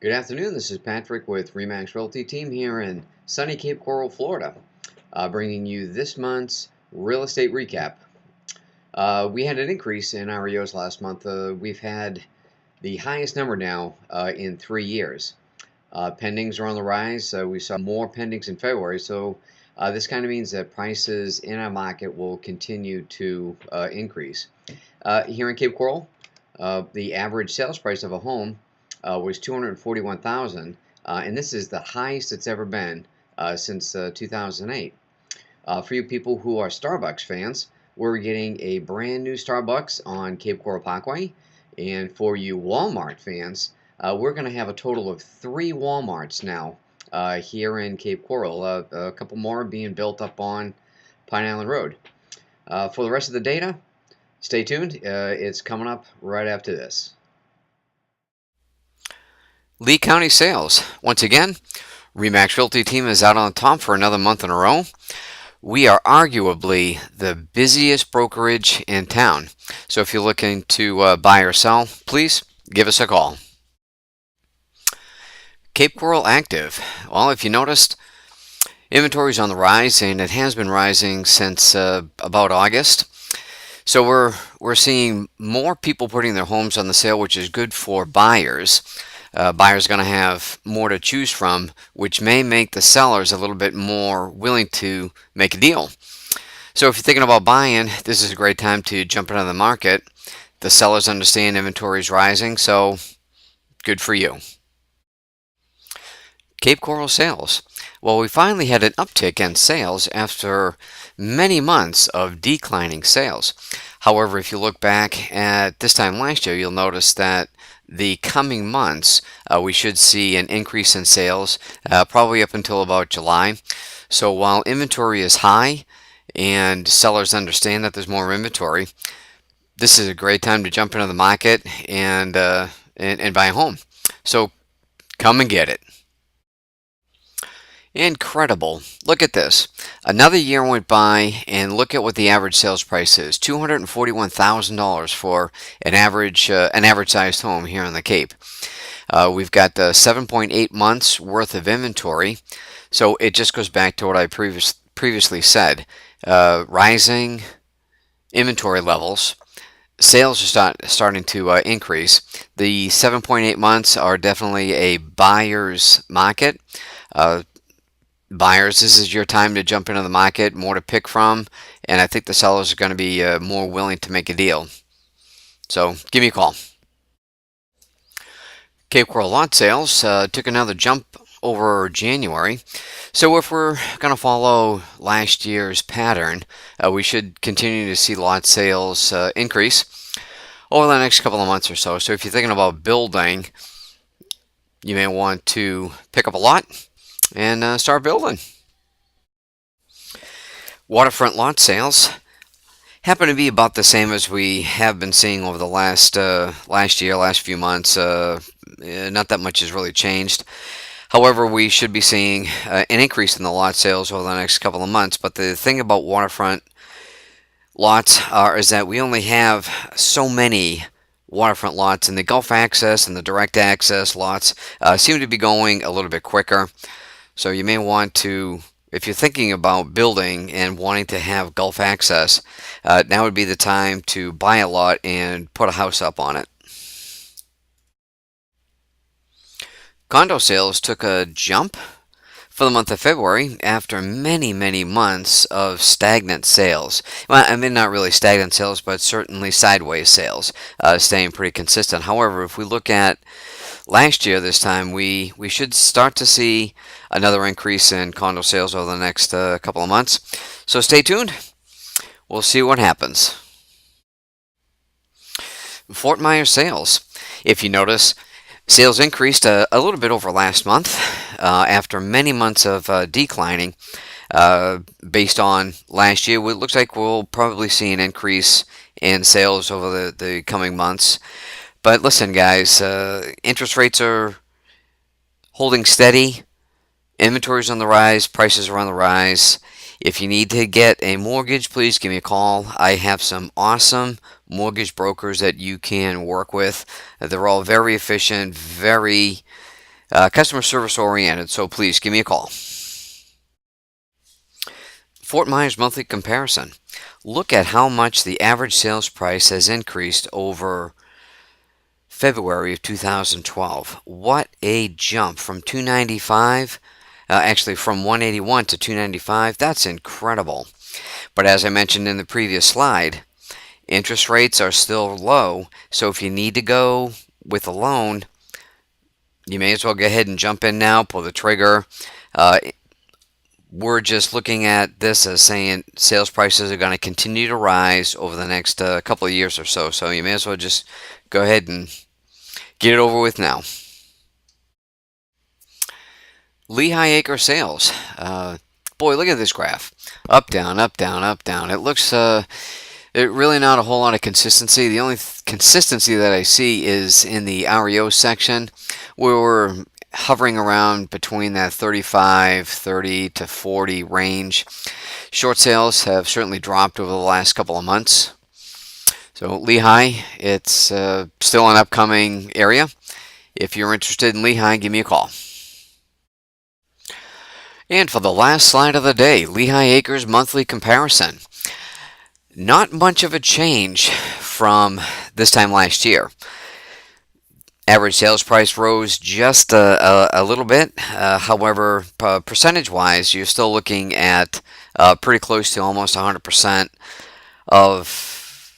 Good afternoon. This is Patrick with Remax Realty Team here in sunny Cape Coral, Florida, bringing you this month's real estate recap. We had an increase in REOs last month. We've had the highest number now in 3 years. Pendings are on the rise. We saw more pendings in February, so this kind of means that prices in our market will continue to increase. Here in Cape Coral, the average sales price of a home was 241,000, and this is the highest it's ever been since 2008. For you people who are Starbucks fans, we're getting a brand new Starbucks on Cape Coral Parkway, and for you Walmart fans, we're going to have a total of 3 Walmarts now here in Cape Coral. A couple more being built up on Pine Island Road. For the rest of the data, stay tuned. It's coming up right after this. Lee County sales. Once again, Remax Realty Team is out on top for another month in a row. We are arguably the busiest brokerage in town. So if you're looking to buy or sell, please give us a call. Cape Coral active. Well, if you noticed, inventory is on the rise, and it has been rising since about August. So we're seeing more people putting their homes on the sale, which is good for buyers. Buyers are going to have more to choose from, which may make the sellers a little bit more willing to make a deal. So if you're thinking about buying, this is a great time to jump into the market. The sellers understand inventory is rising, so good for you. Cape Coral sales. Well, we finally had an uptick in sales after many months of declining sales. However, if you look back at this time last year, you'll notice that the coming months we should see an increase in sales, probably up until about July. So while inventory is high and sellers understand that there's more inventory, this is a great time to jump into the market and buy a home. So come and get it. Incredible. Look at this. Another year went by, and look at what the average sales price is. $241,000 for an average sized home here on the Cape. We've got 7.8 months worth of inventory. So it just goes back to what I previously said. Rising inventory levels. Sales are starting to increase. The 7.8 months are definitely a buyer's market. Buyers, this is your time to jump into the market, more to pick from, and I think the sellers are going to be more willing to make a deal. So give me a call. Cape Coral lot sales took another jump over January. So if we're going to follow last year's pattern, we should continue to see lot sales increase over the next couple of months or so. So if you're thinking about building, you may want to pick up a lot and start building. Waterfront lot sales happen to be about the same as we have been seeing over the last few months. Not that much has really changed. However, we should be seeing an increase in the lot sales over the next couple of months. But the thing about waterfront lots is that we only have so many waterfront lots, and the Gulf access and the direct access lots seem to be going a little bit quicker. So you may want to, if you're thinking about building and wanting to have Gulf access, now would be the time to buy a lot and put a house up on it. Condo sales took a jump for the month of February after many, many months of stagnant sales. Well, I mean, not really stagnant sales, but certainly sideways sales, staying pretty consistent. However, if we look at last year this time, we should start to see another increase in condo sales over the next couple of months. So stay tuned. We'll see what happens. Fort Myers sales. If you notice, sales increased a little bit over last month after many months of declining. Based on last year, it looks like we'll probably see an increase in sales over the coming months. But listen, guys, interest rates are holding steady. Inventory's on the rise. Prices are on the rise. If you need to get a mortgage, please give me a call. I have some awesome mortgage brokers that you can work with. They're all very efficient, very Customer service oriented, so please give me a call. Fort Myers monthly comparison. Look at how much the average sales price has increased over February of 2012. What a jump from 295, actually from 181 to 295. That's incredible. But as I mentioned in the previous slide, interest rates are still low, so if you need to go with a loan, you may as well go ahead and jump in now, pull the trigger. We're just looking at this as saying sales prices are going to continue to rise over the next couple of years or so. So you may as well just go ahead and get it over with now. Lehigh Acre sales. Boy, look at this graph. Up, down, up, down, up, down. It looks really not a whole lot of consistency. The only consistency that I see is in the REO section, where we're hovering around between that 35, 30 to 40 range. Short sales have certainly dropped over the last couple of months. So Lehigh, it's still an upcoming area. If you're interested in Lehigh, give me a call. And for the last slide of the day, Lehigh Acres monthly comparison. Not much of a change from this time last year. Average sales price rose just a little bit. However, percentage-wise, you're still looking at pretty close to almost 100% of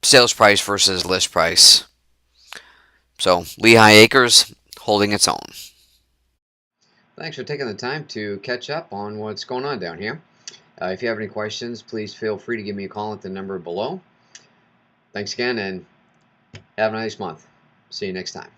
sales price versus list price. So Lehigh Acres holding its own. Thanks for taking the time to catch up on what's going on down here. If you have any questions, please feel free to give me a call at the number below. Thanks again, and have a nice month. See you next time.